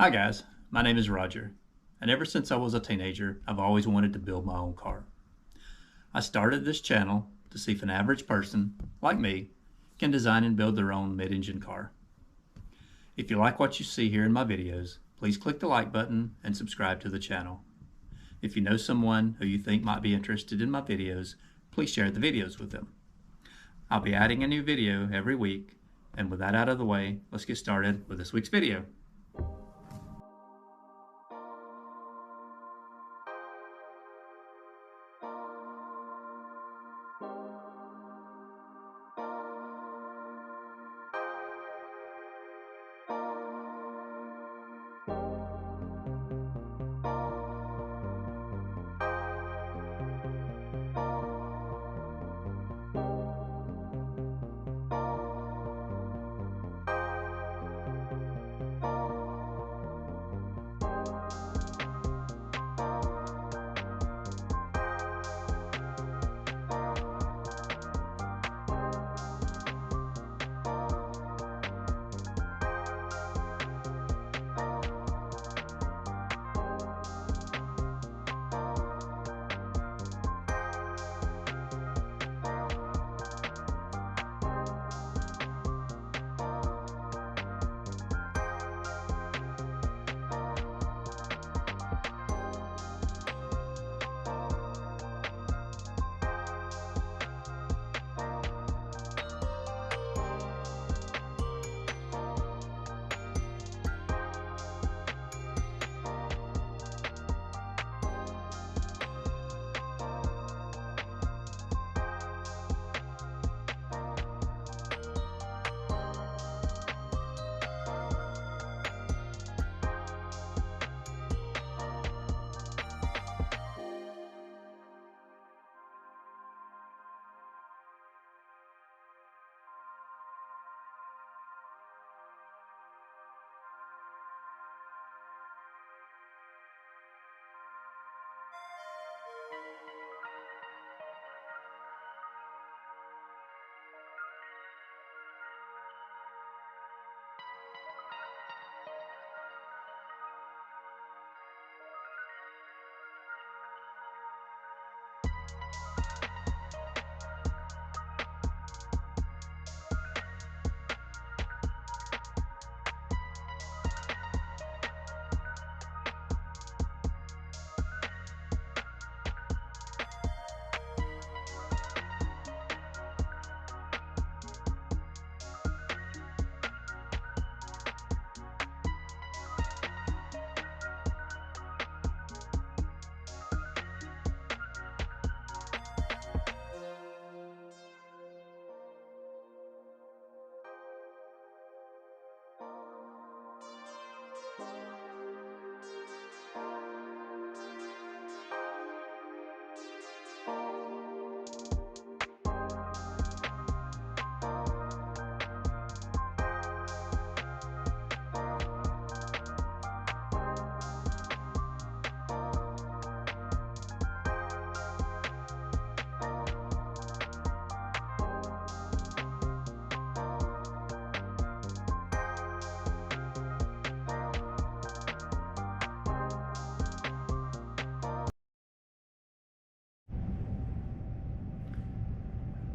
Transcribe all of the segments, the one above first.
Hi guys, my name is Roger, and ever since I was a teenager, I've always wanted to build my own car. I started this channel to see if an average person, like me, can design and build their own mid-engine car. If you like what you see here in my videos, please click the like button and subscribe to the channel. If you know someone who you think might be interested in my videos, please share the videos with them. I'll be adding a new video every week, and with that out of the way, let's get started with this week's video.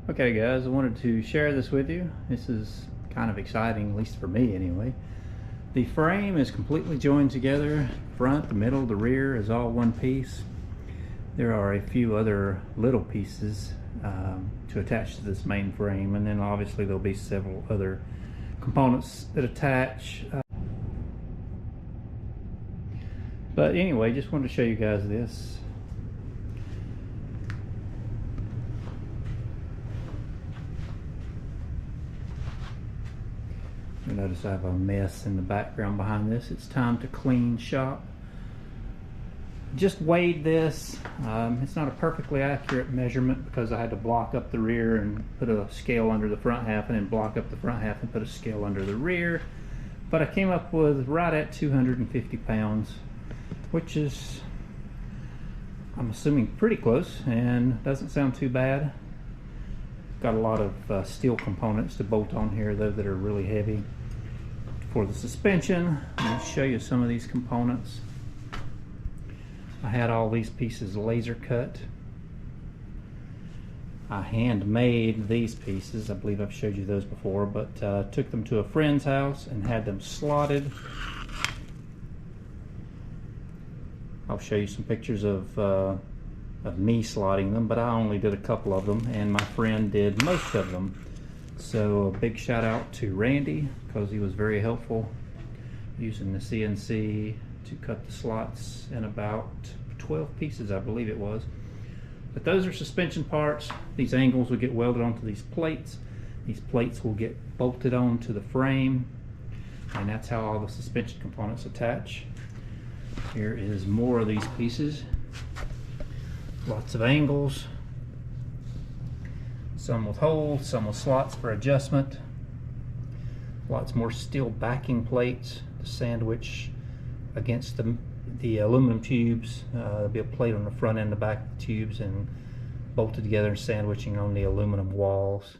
Okay guys, I wanted to share this with you. This is kind of exciting, at least for me anyway. The frame is completely joined together. Front, the middle, the rear is all one piece. There are a few other little pieces to attach to this main frame, and then obviously there'll be several other components that attach. But anyway, just wanted to show you guys this. You'll notice I have a mess in the background behind this. It's time to clean shop. Just weighed this. It's not a perfectly accurate measurement because I had to block up the rear and put a scale under the front half, and then block up the front half and put a scale under the rear. But I came up with right at 250 pounds, which is, I'm assuming, pretty close, and doesn't sound too bad. Got a lot of steel components to bolt on here though that are really heavy. For the suspension, let me show you some of these components. I had all these pieces laser cut. I handmade these pieces. I believe I've showed you those before, but took them to a friend's house and had them slotted. I'll show you some pictures of me slotting them, but I only did a couple of them, and my friend did most of them. So a big shout out to Randy, because he was very helpful using the CNC to cut the slots in about 12 pieces, I believe it was. But those are suspension parts. These angles will get welded onto these plates. These plates will get bolted onto the frame, and that's how all the suspension components attach. Here is more of these pieces. Lots of angles. Some with holes, some with slots for adjustment. Lots more steel backing plates to sandwich against the aluminum tubes. There'll be a plate on the front and the back of the tubes and bolted together and sandwiching on the aluminum walls.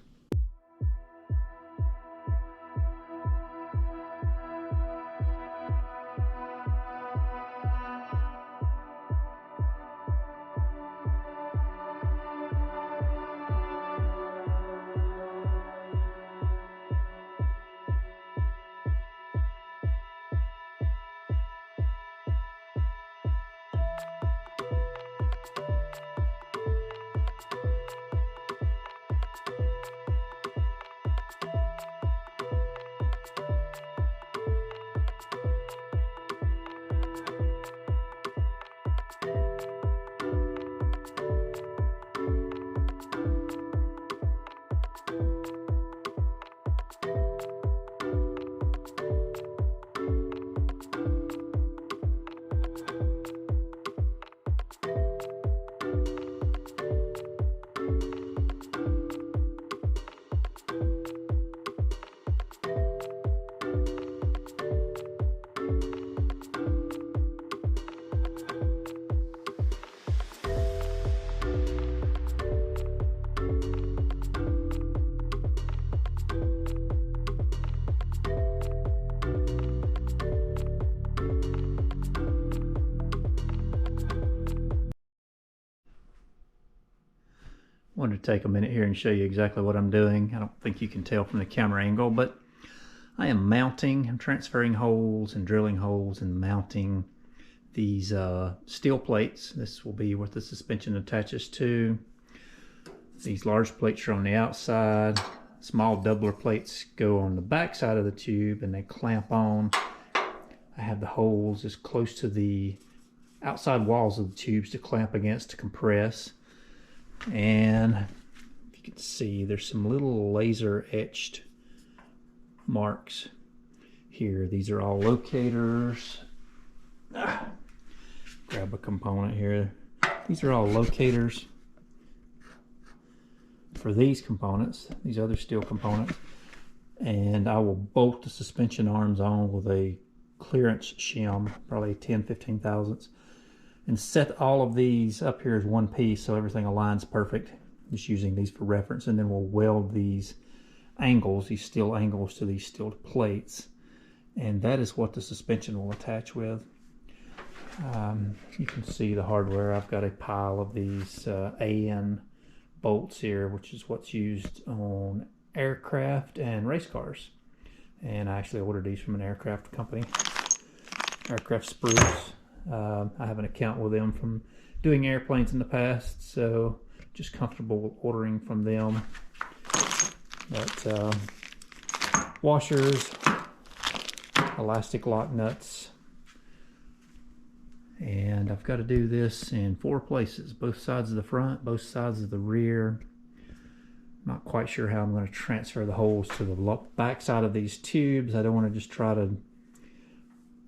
Wanted to take a minute here and show you exactly what I'm doing. I don't think you can tell from the camera angle, but I am mounting, I'm transferring holes and drilling holes and mounting these steel plates. This will be what the suspension attaches to. These large plates are on the outside. Small doubler plates go on the back side of the tube and they clamp on. I have the holes as close to the outside walls of the tubes to clamp against to compress. And if you can see, there's some little laser etched marks here. These are all locators. Grab a component here. These are all locators for these components, these other steel components. And I will bolt the suspension arms on with a clearance shim, probably 10-15 thousandths, and set all of these up here as one piece so everything aligns perfect. Just using these for reference, and then we'll weld these angles, these steel angles, to these steel plates, and that is what the suspension will attach with. You can see the hardware. I've got a pile of these AN bolts here, which is what's used on aircraft and race cars, and I actually ordered these from an aircraft company, Aircraft Spruce. I have an account with them from doing airplanes in the past, so just comfortable ordering from them. But washers, elastic lock nuts, and I've got to do this in 4 places, both sides of the front, both sides of the rear. Not quite sure how I'm going to transfer the holes to the back side of these tubes. I don't want to just try to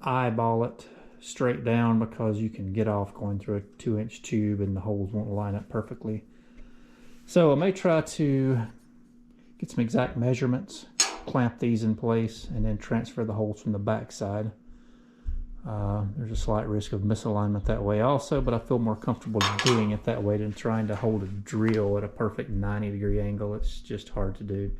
eyeball it straight down, because you can get off going through a 2-inch tube and the holes won't line up perfectly. So I may try to get some exact measurements, clamp these in place, and then transfer the holes from the back side. There's a slight risk of misalignment that way also, but I feel more comfortable doing it that way than trying to hold a drill at a perfect 90-degree angle. It's just hard to do.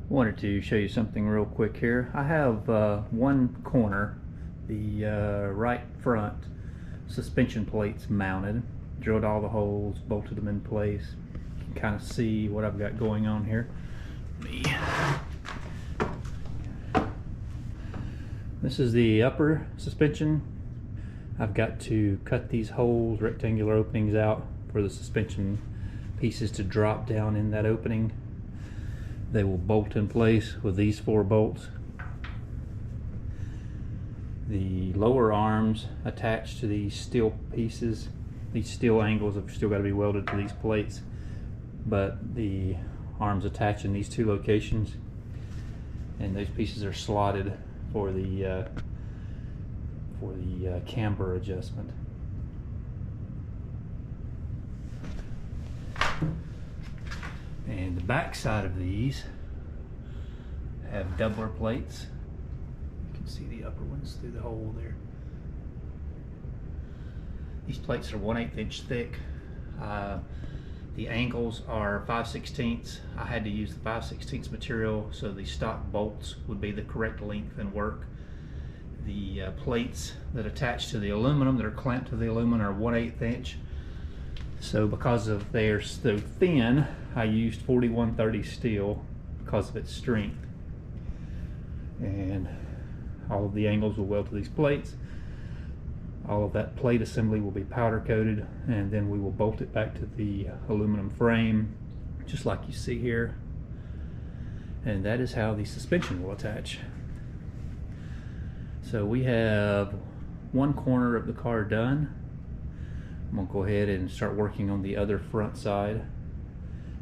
Wanted to show you something real quick here. I have one corner, the right front suspension plates mounted, drilled all the holes, bolted them in place. You can kind of see what I've got going on here. This is the upper suspension. I've got to cut these holes, rectangular openings out for the suspension pieces to drop down in that opening. They will bolt in place with these 4 bolts. The lower arms attached to these steel pieces, these steel angles have still got to be welded to these plates, but the arms attach in these 2 locations, and those pieces are slotted for the camber adjustment. And the back side of these have doubler plates. You can see the upper ones through the hole there. These plates are 1/8 inch thick. The angles are 5/16. I had to use the 5/16 material so the stock bolts would be the correct length and work. The plates that attach to the aluminum, that are clamped to the aluminum, are 1/8 inch. So because of they're so thin, I used 4130 steel because of its strength. And all of the angles will weld to these plates. All of that plate assembly will be powder coated, and then we will bolt it back to the aluminum frame, just like you see here. And that is how the suspension will attach. So we have one corner of the car done. I'm gonna go ahead and start working on the other front side,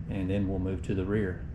and then we'll move to the rear.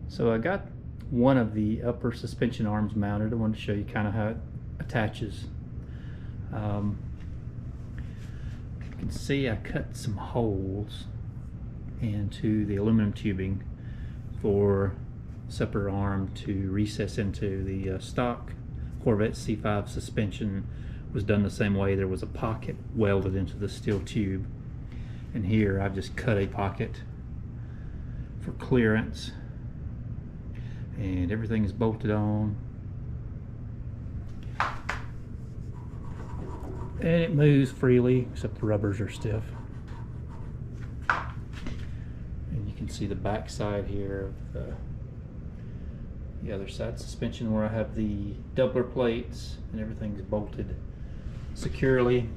So I got one of the upper suspension arms mounted. I wanted to show you kind of how it attaches. You can see I cut some holes into the aluminum tubing for upper arm to recess into. The stock Corvette C5 suspension was done the same way. There was a pocket welded into the steel tube, and here I've just cut a pocket for clearance, and everything is bolted on, and it moves freely except the rubbers are stiff. And you can see the back side here of the other side suspension where I have the doubler plates, and everything's bolted securely.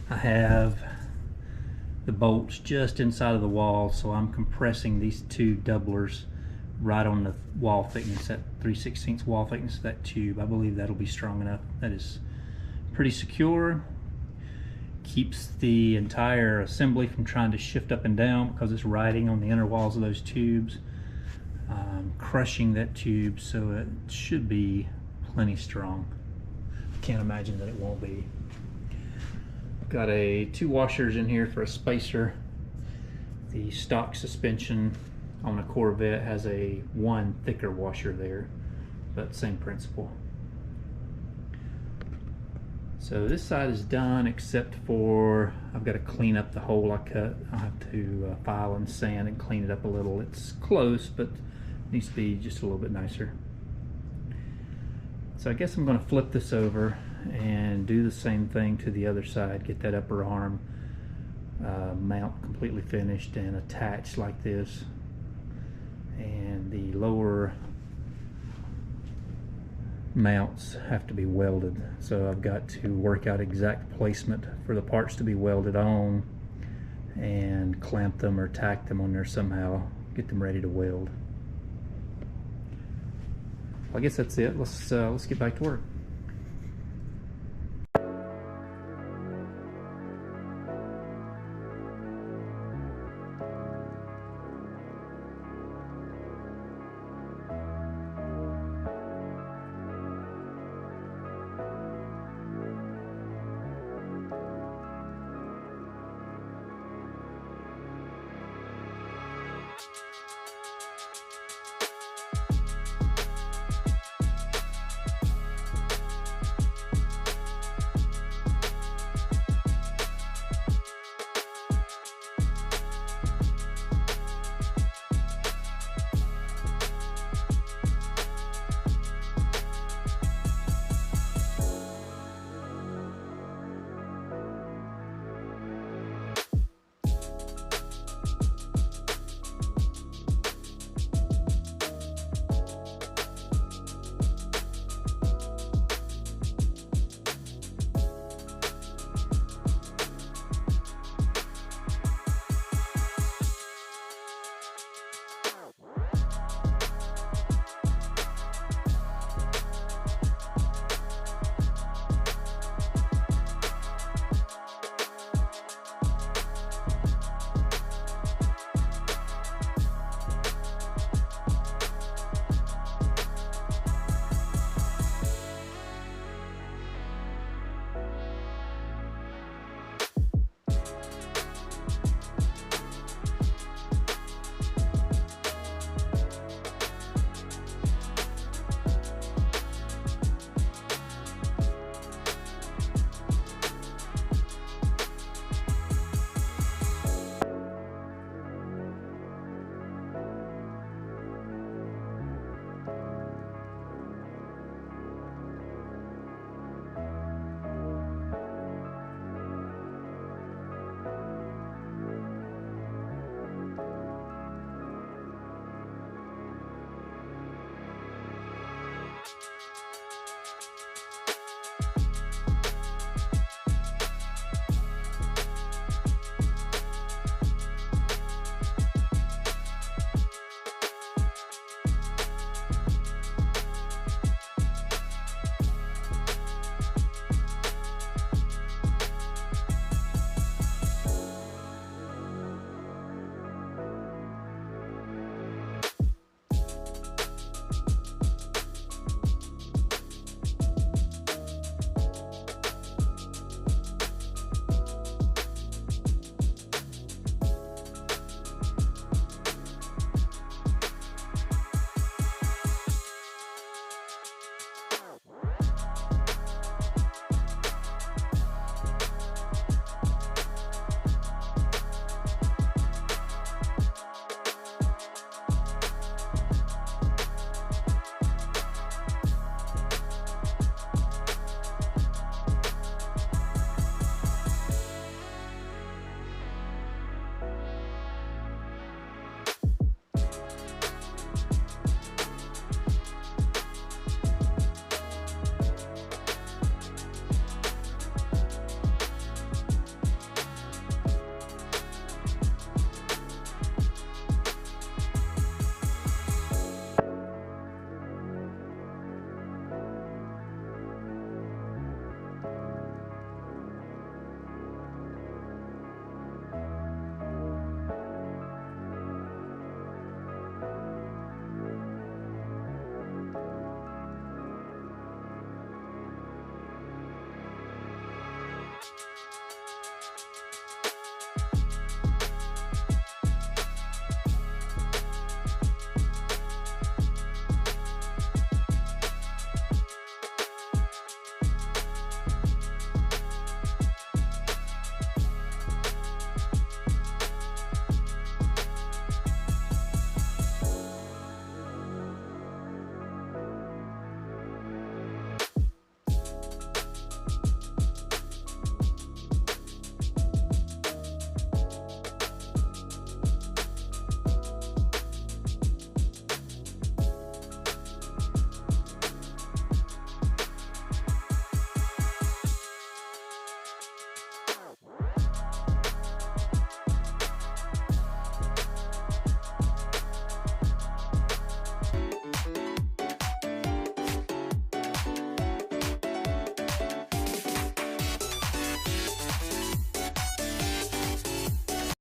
I have the bolts just inside of the wall, so I'm compressing these two doublers right on the wall thickness, that 3/16 wall thickness of that tube. I believe that'll be strong enough. That is pretty secure. Keeps the entire assembly from trying to shift up and down because it's riding on the inner walls of those tubes, crushing that tube, so it should be plenty strong. I can't imagine that it won't be. Got two washers in here for a spacer. The stock suspension on a Corvette has a one thicker washer there, but same principle. So this side is done, except for I've got to clean up the hole I cut. I'll have to file and sand and clean it up a little. It's close, but needs to be just a little bit nicer. So I guess I'm going to flip this over and do the same thing to the other side. Get that upper arm mount completely finished and attached like this, and the lower mounts have to be welded. So I've got to work out exact placement for the parts to be welded on and clamp them or tack them on there somehow, get them ready to weld. I guess that's it. Let's get back to work.